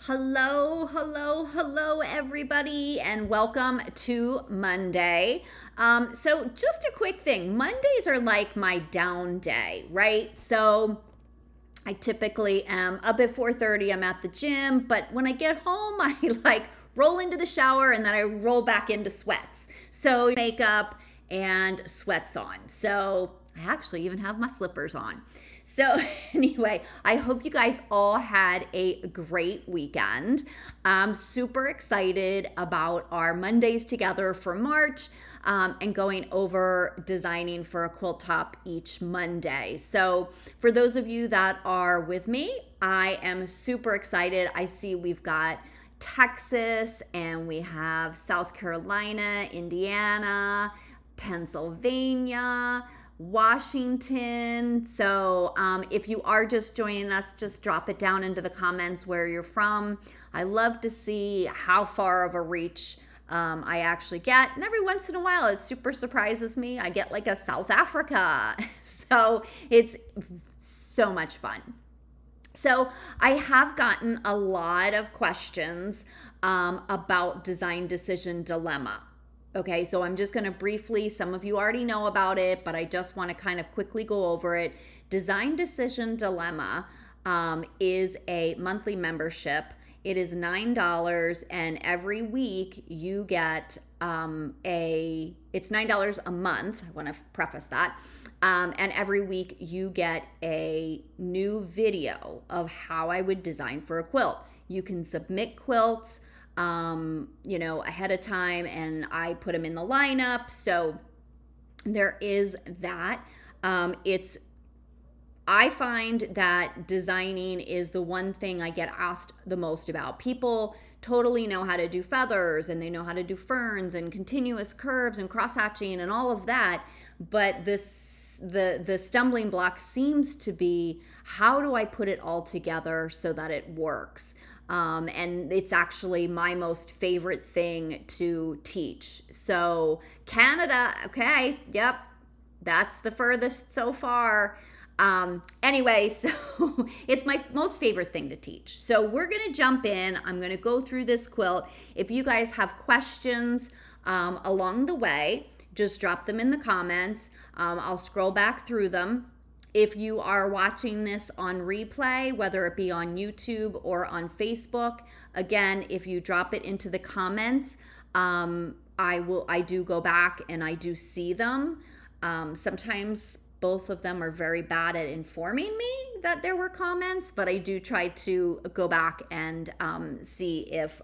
Hello, hello, hello, everybody, and welcome to Monday. So, just a quick thing, Mondays are like my down day, right? So, I typically am up at 4:30. I'm at the gym, but when I get home, I like roll into the shower and then I roll back into sweats. So, makeup and sweats on. So, I actually even have my slippers on. So, anyway, I hope you guys all had a great weekend. I'm super excited about our Mondays together for March and going over designing for a quilt top each Monday. So, for those of you that are with me, I am super excited. I see we've got Texas and we have South Carolina, Indiana, Pennsylvania, Washington. So if you are just joining us, just drop it down into the comments where you're from. I love to see how far of a reach I actually get. And every once in a while, it super surprises me. I get like a South Africa. So it's so much fun. So I have gotten a lot of questions about design decision dilemma. Okay, so I'm just going to briefly, some of you already know about it, but I just want to kind of quickly go over it. Design Decision Dilemma is a monthly membership. It is $9, and every week you get it's $9 a month. I want to preface that. And every week you get a new video of how I would design for a quilt. You can submit quilts ahead of time, and I put them in the lineup. So there is that. I find that designing is the one thing I get asked the most about. People totally know how to do feathers and they know how to do ferns and continuous curves and cross hatching and all of that. But the stumbling block seems to be, how do I put it all together so that it works? And it's actually my most favorite thing to teach. So Canada, okay, yep, that's the furthest so far. Anyway, so it's my most favorite thing to teach. So we're going to jump in. I'm going to go through this quilt. If you guys have questions along the way, just drop them in the comments. I'll scroll back through them. If you are watching this on replay, whether it be on YouTube or on Facebook, again, if you drop it into the comments, I do go back and I do see them. Sometimes both of them are very bad at informing me that there were comments, but I do try to go back and see if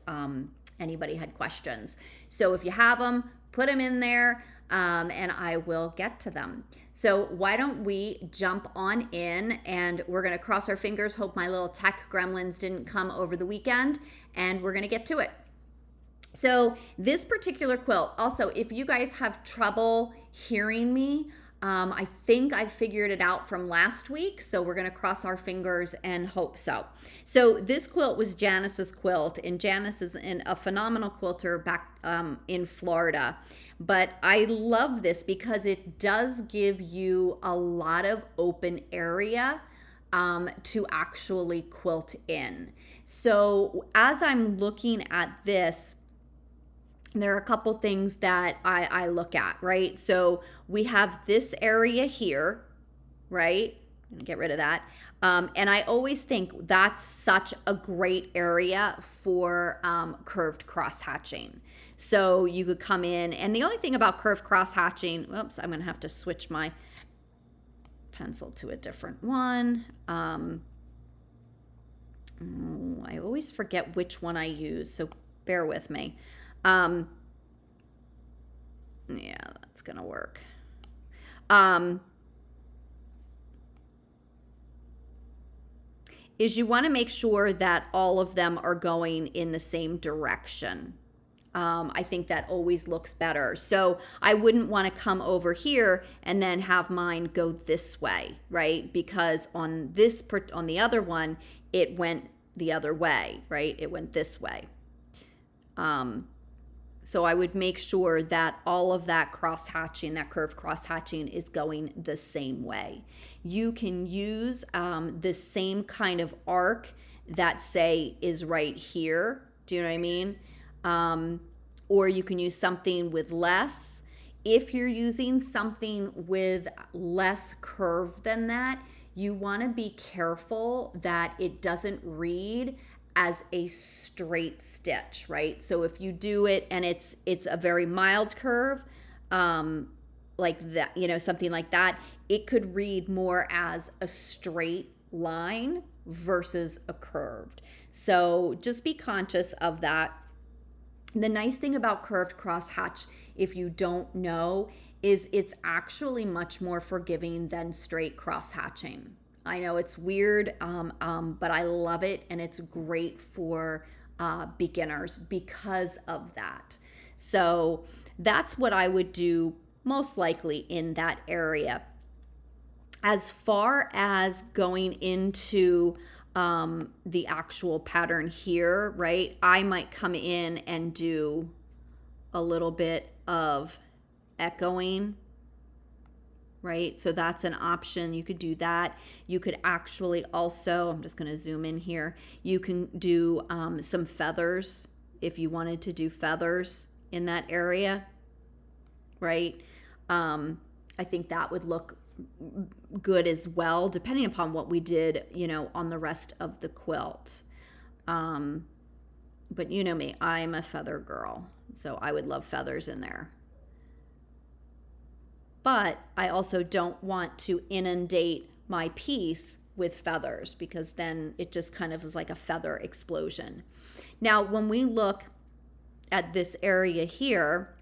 anybody had questions. So if you have them, put them in there and I will get to them. So why don't we jump on in, and we're going to cross our fingers, hope my little tech gremlins didn't come over the weekend, and we're going to get to it. So this particular quilt, also, if you guys have trouble hearing me, I think I figured it out from last week, so we're going to cross our fingers and hope so. So this quilt was Janice's quilt, and Janice is a phenomenal quilter back in Florida. But I love this because it does give you a lot of open area to actually quilt in. So as I'm looking at this, there are a couple things that I look at, right? So we have this area here, right? Get rid of that. And I always think that's such a great area for curved cross hatching. So you could come in, and the only thing about curved cross hatching, oops, I'm gonna have to switch my pencil to a different one. I always forget which one I use, so bear with me. Yeah, that's gonna work. Is you want to make sure that all of them are going in the same direction. I think that always looks better. So I wouldn't want to come over here and then have mine go this way, right? Because on the other one, it went the other way, right? It went this way. So I would make sure that all of that cross hatching, that curved cross hatching, is going the same way. You can use the same kind of arc that say is right here. Do you know what I mean? Or you can use something with less. If you're using something with less curve than that, you want to be careful that it doesn't read as a straight stitch, right? So if you do it and it's a very mild curve, like that, you know, something like that, it could read more as a straight line versus a curved. So just be conscious of that. The nice thing about curved crosshatch, if you don't know, is it's actually much more forgiving than straight crosshatching. I know it's weird, but I love it, and it's great for beginners because of that. So that's what I would do most likely in that area. As far as going into the actual pattern here, right, I might come in and do a little bit of echoing, right? So that's an option. You could do that. You could actually also, I'm just going to zoom in here, you can do some feathers if you wanted to do feathers in that area, right? I think that would look good as well, depending upon what we did, you know, on the rest of the quilt. But you know me, I'm a feather girl, so I would love feathers in there. But I also don't want to inundate my piece with feathers, because then it just kind of is like a feather explosion. Now, when we look at this area here,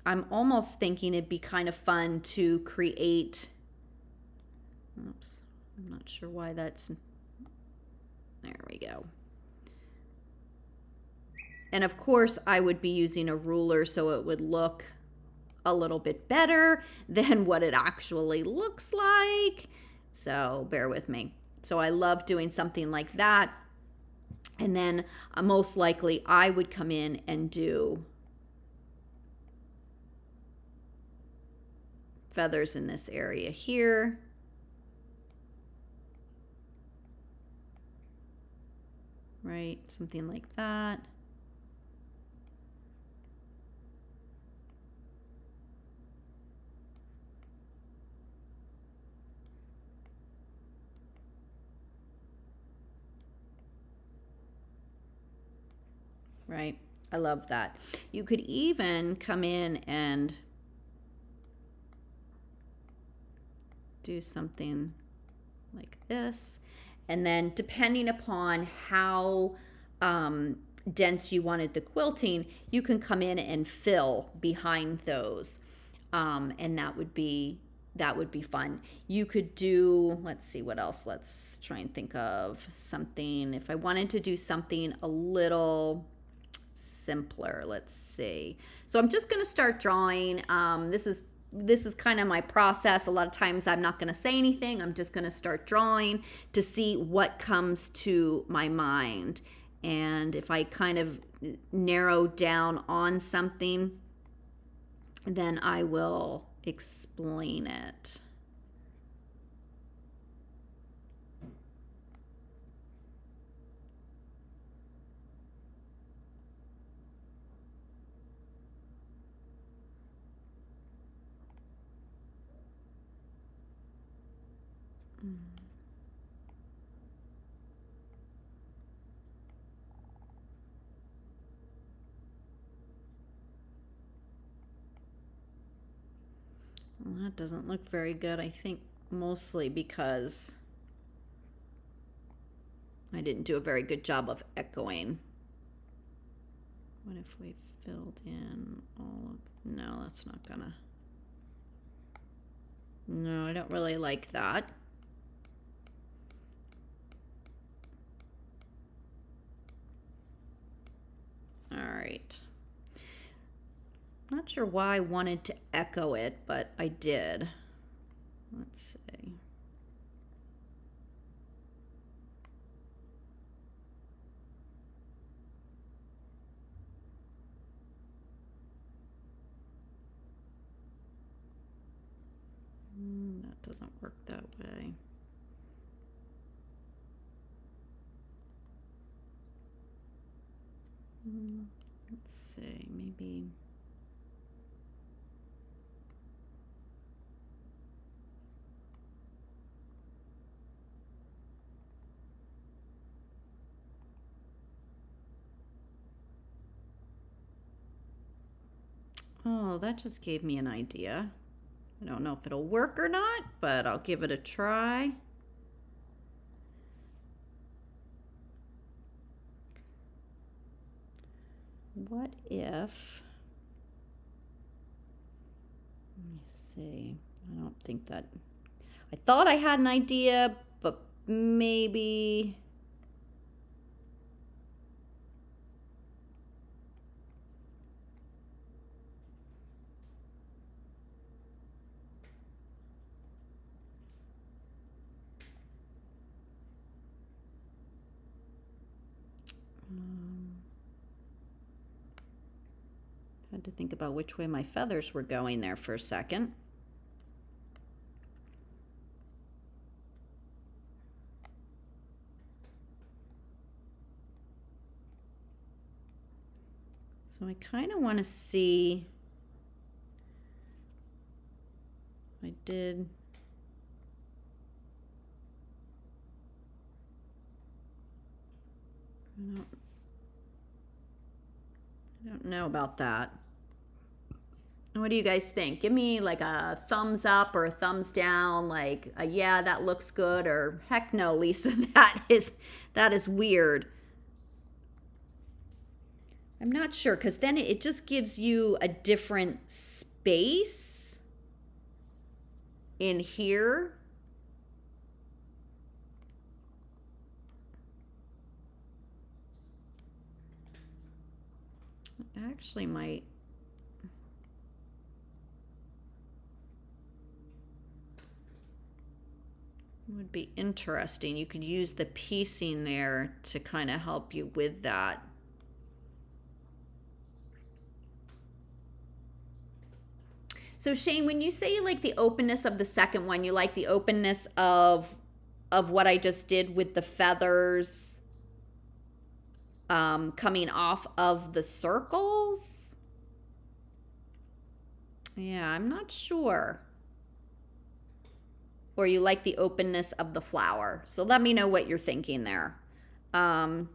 I'm almost thinking it'd be kind of fun to create, oops, I'm not sure why that's, there we go. And of course I would be using a ruler so it would look a little bit better than what it actually looks like. So bear with me. So I love doing something like that. And then most likely I would come in and do feathers in this area here. Right, something like that. Right, I love that. You could even come in and do something like this, and then depending upon how dense you wanted the quilting, you can come in and fill behind those, and that would be fun. You could do, let's see what else, let's try and think of something. If I wanted to do something a little simpler, let's see. So I'm just going to start drawing. This is kind of my process. A lot of times I'm not going to say anything. I'm just going to start drawing to see what comes to my mind. And if I kind of narrow down on something, then I will explain it. Well, that doesn't look very good. I think mostly because I didn't do a very good job of echoing. What if we filled in all of, no, that's not gonna, no, I don't really like that. All right. Not sure why I wanted to echo it, but I did. Let's see. That doesn't work that way. Let's see, maybe. Oh, that just gave me an idea. I don't know if it'll work or not, but I'll give it a try. What if, let me see, I don't think that, I thought I had an idea, but maybe, had to think about which way my feathers were going there for a second. So I kind of want to see, I did, I don't know about that. What do you guys think? Give me like a thumbs up or a thumbs down, like a, yeah, that looks good, or heck no, Lisa, that is weird. I'm not sure, because then it just gives you a different space in here. Actually might. Would be interesting. You could use the piecing there to kind of help you with that. So Shane, when you say you like the openness of the second one, you like the openness of what I just did with the feathers coming off of the circles? Yeah, I'm not sure. Or you like the openness of the flower. So let me know what you're thinking there. Let's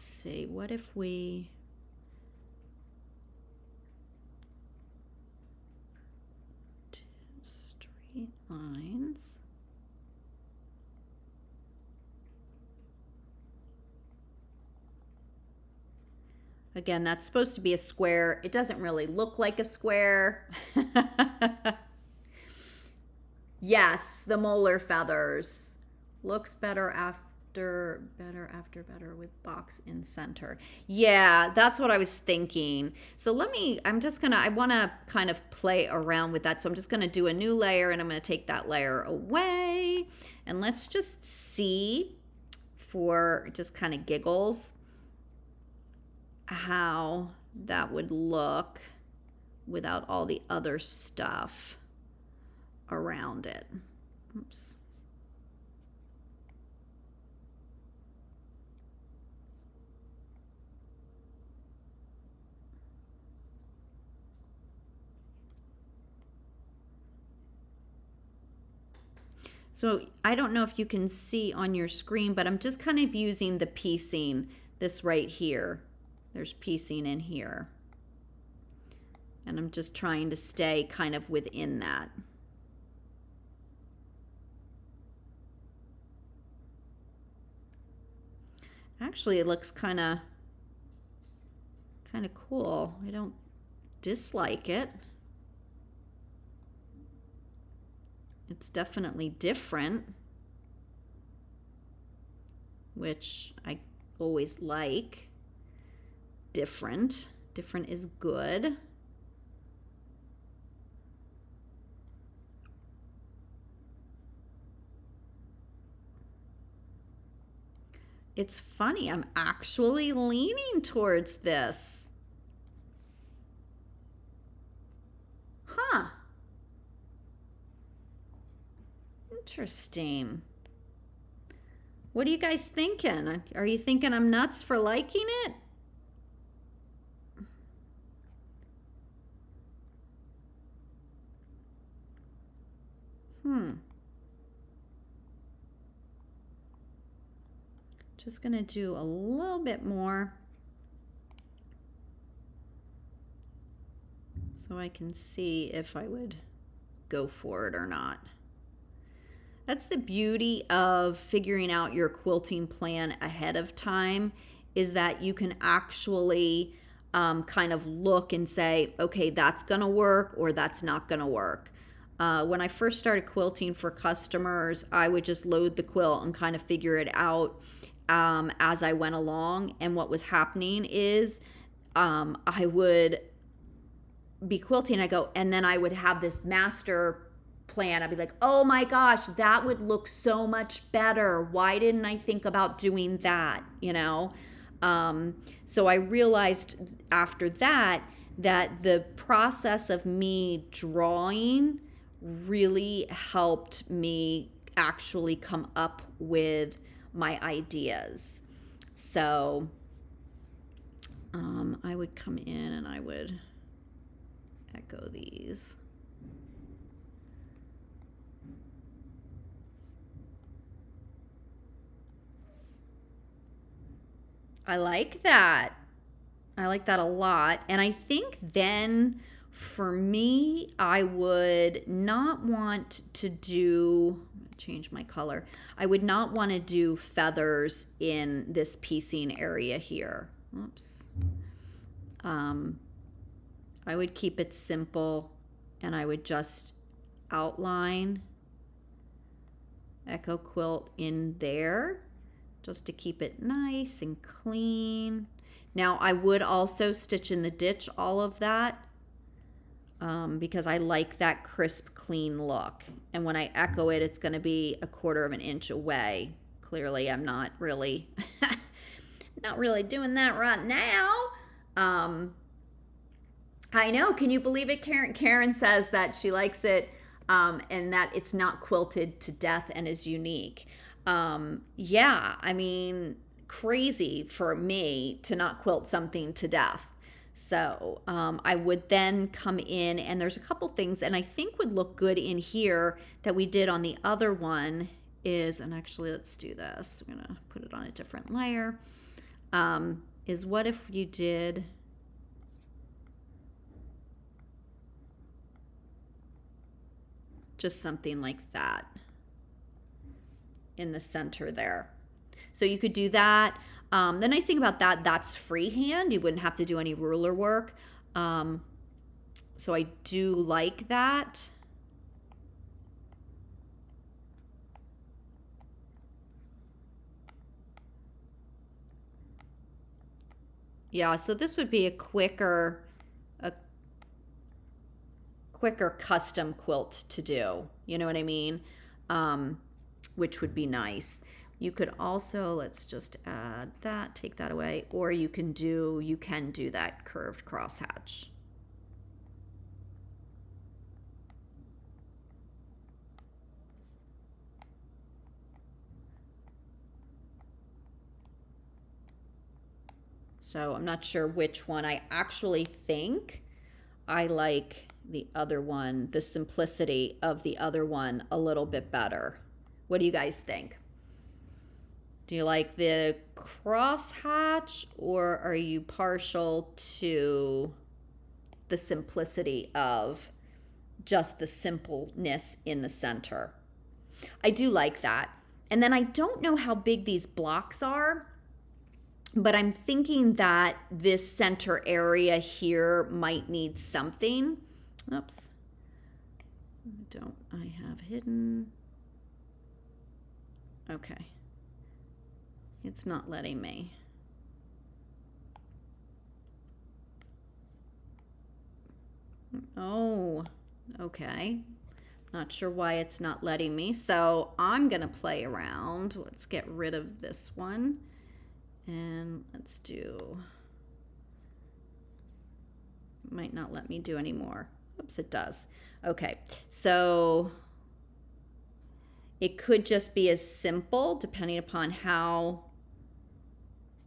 see, what if we... two straight lines. Again, that's supposed to be a square. It doesn't really look like a square. Yes, the molar feathers. Looks better after, better with box in center. Yeah, that's what I was thinking. So I want to kind of play around with that. So I'm just going to do a new layer, and I'm going to take that layer away. And let's just see, for just kind of giggles, how that would look without all the other stuff around it. Oops. So I don't know if you can see on your screen, but I'm just kind of using the piecing, this right here. There's piecing in here. And I'm just trying to stay kind of within that. Actually, it looks kind of cool. I don't dislike it. It's definitely different, which I always like. Different is good. It's funny, I'm actually leaning towards this. Huh. Interesting. What are you guys thinking? Are you thinking I'm nuts for liking it? Just gonna do a little bit more so I can see if I would go for it or not. That's the beauty of figuring out your quilting plan ahead of time, is that you can actually kind of look and say, okay, that's gonna work or that's not gonna work. When I first started quilting for customers, I would just load the quilt and kind of figure it out as I went along. And what was happening is I would be quilting, and then I would have this master plan. I'd be like, oh my gosh, that would look so much better. Why didn't I think about doing that? So I realized after that the process of me drawing really helped me actually come up with my ideas. So I would come in and I would echo these. I like that. I like that a lot. And I think then for me, I would not want to do, I'm going to change my color. I would not want to do feathers in this piecing area here. Oops. I would keep it simple and I would just outline echo quilt in there just to keep it nice and clean. Now I would also stitch in the ditch all of that because I like that crisp, clean look. And when I echo it, it's going to be 1/4 of an inch away. Clearly, I'm not really, not really doing that right now. I know. Can you believe it? Karen says that she likes it and that it's not quilted to death and is unique. Yeah, I mean, crazy for me to not quilt something to death. So I would then come in, and there's a couple things, and I think would look good in here that we did on the other one is, and actually let's do this. We're gonna put it on a different layer. Is what if you did just something like that in the center there. So you could do that. The nice thing about that, that's freehand. You wouldn't have to do any ruler work. So I do like that. Yeah, so this would be a quicker custom quilt to do. You know what I mean? Which would be nice. You could also, let's just add that, take that away, or you can do that curved crosshatch. So I'm not sure which one. I actually think I like the other one, the simplicity of the other one a little bit better. What do you guys think? Do you like the crosshatch, or are you partial to the simplicity of just the simpleness in the center? I do like that. And then I don't know how big these blocks are, but I'm thinking that this center area here might need something. Oops. Don't I have hidden? Okay. It's not letting me. Oh, okay. Not sure why it's not letting me. So I'm going to play around. Let's get rid of this one. And let's do, it might not let me do anymore. Oops, it does. Okay, so It could just be as simple, depending upon how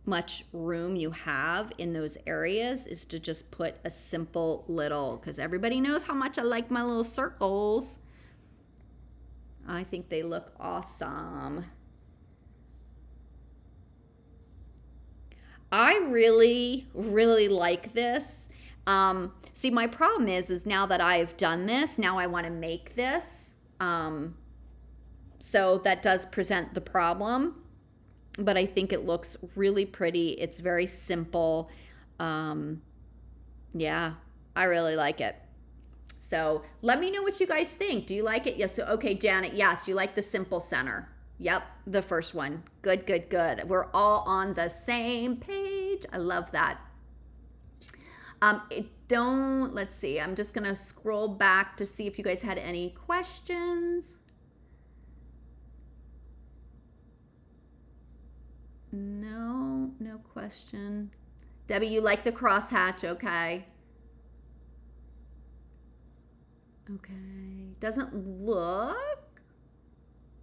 much room you have in those areas, is to just put a simple little, because everybody knows how much I like my little circles. I think they look awesome. I really, really like this. See, my problem is now that I've done this, now I want to make this. So that does present the problem, but I think it looks really pretty. It's very simple. Yeah, I really like it. So let me know what you guys think. Do you like it? Yes. So, okay, Janet, yes, you like the simple center. Yep, the first one. Good, good, good. We're all on the same page. I love that. Let's see. I'm just going to scroll back to see if you guys had any questions. No question. Debbie, you like the crosshatch, okay? Okay. Doesn't look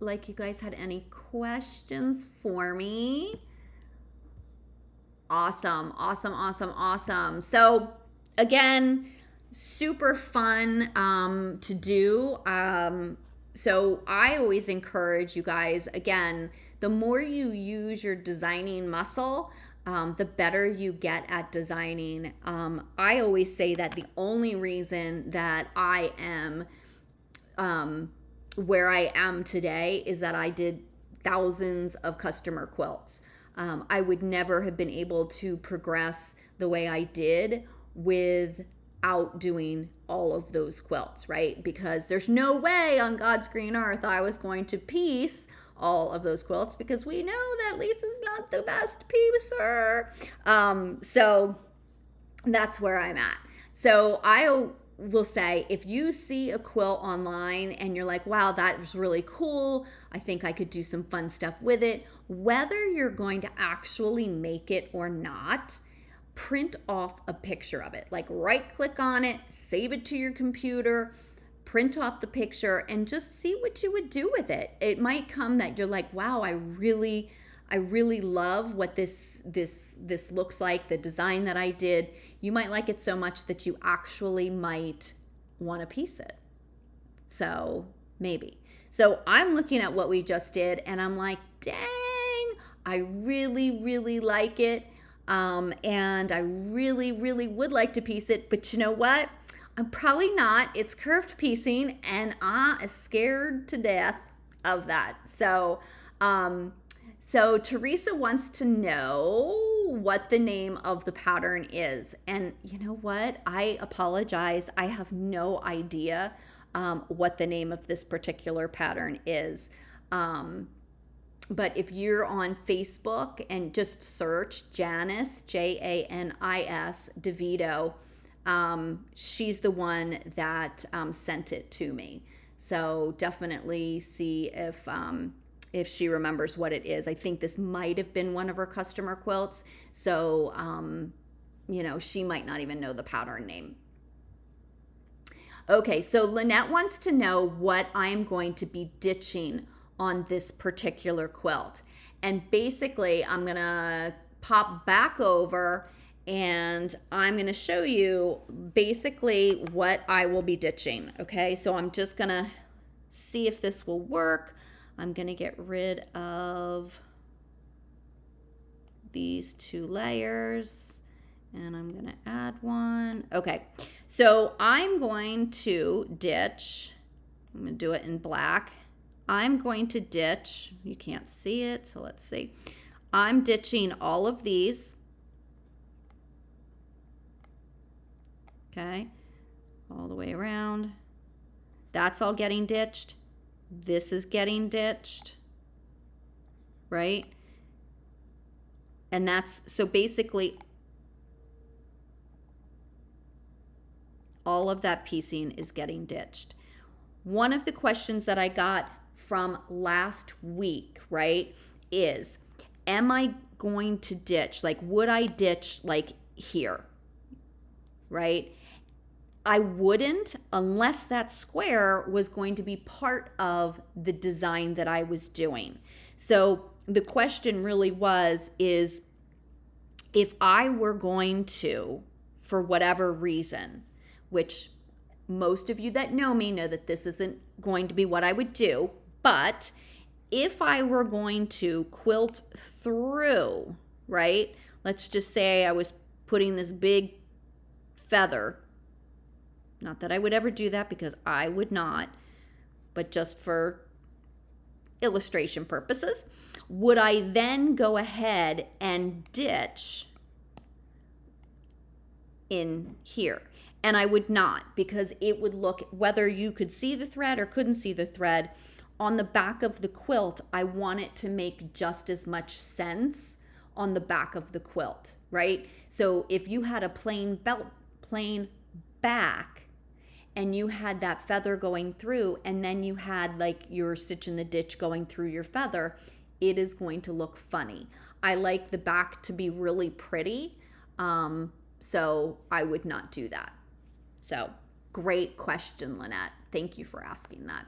like you guys had any questions for me. Awesome, awesome, awesome, awesome. So again, super fun to do. So I always encourage you guys, again, the more you use your designing muscle, the better you get at designing. I always say that the only reason that I am where I am today is that I did thousands of customer quilts. I would never have been able to progress the way I did without doing all of those quilts, right? Because there's no way on God's green earth I was going to piece all of those quilts, because we know that Lisa's not the best piecer. So that's where I'm at. So I will say, if you see a quilt online and you're like, wow, that was really cool, I think I could do some fun stuff with it, whether you're going to actually make it or not, print off a picture of it. Like, right click on it, save it to your computer, print off the picture, and just see what you would do with it. It might come that you're like, wow, I really love what this looks like, the design that I did. You might like it so much that you actually might want to piece it. So maybe. So I'm looking at what we just did and I'm like, dang, I really, really like it. And I really, really would like to piece it, but you know what? I'm probably not. It's curved piecing and I am scared to death of that. So Teresa wants to know what the name of the pattern is. And you know what? I apologize. I have no idea what the name of this particular pattern is. But if you're on Facebook and just search Janice, Janis DeVito, she's the one that sent it to me. So definitely see if she remembers what it is. I think this might have been one of her customer quilts. So, she might not even know the pattern name. Okay, so Lynette wants to know what I'm going to be ditching on this particular quilt. And basically, I'm going to pop back over and I'm going to show you basically what I will be ditching. Okay, so I'm just going to see if this will work. I'm going to get rid of these 2 layers and I'm going to add one. Okay, so I'm going to ditch, I'm going to do it in black. I'm going to ditch, you can't see it, so let's see. I'm ditching all of these. Okay, all the way around. That's all getting ditched. This is getting ditched, right? And that's, so basically all of that piecing is getting ditched. One of the questions that I got from last week, right, is, am I going to ditch, like, would I ditch like here, right? I wouldn't unless that square was going to be part of the design that I was doing. So the question really is if I were going to, for whatever reason, which most of you that know me know that this isn't going to be what I would do, but if I were going to quilt through, right? Let's just say I was putting this big feather. Not that I would ever do that because I would not, but just for illustration purposes. Would I then go ahead and ditch in here? And I would not, because it would look, whether you could see the thread or couldn't see the thread, on the back of the quilt, I want it to make just as much sense on the back of the quilt, right? So if you had a plain back, and you had that feather going through, and then you had like your stitch in the ditch going through your feather, it is going to look funny. I like the back to be really pretty, so I would not do that. So great question, Lynette. Thank you for asking that.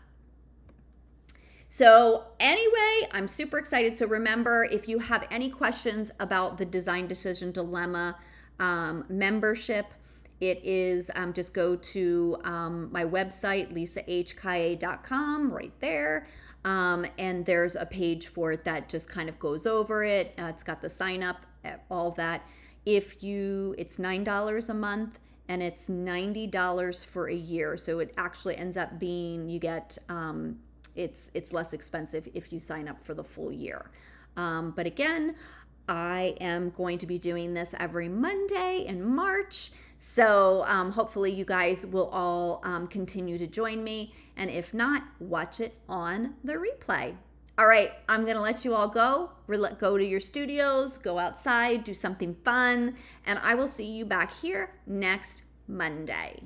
So anyway, I'm super excited. So remember, if you have any questions about the Design Decision Dilemma membership, it is just go to my website, lisahkaye.com, right there. And there's a page for it that just kind of goes over it. It's got the sign up, all that. It's $9 a month and it's $90 for a year. So it actually ends up being, you get, it's less expensive if you sign up for the full year. But again, I am going to be doing this every Monday in March. So hopefully you guys will all continue to join me. And if not, watch it on the replay. All right, I'm going to let you all go. Go to your studios, go outside, do something fun. And I will see you back here next Monday.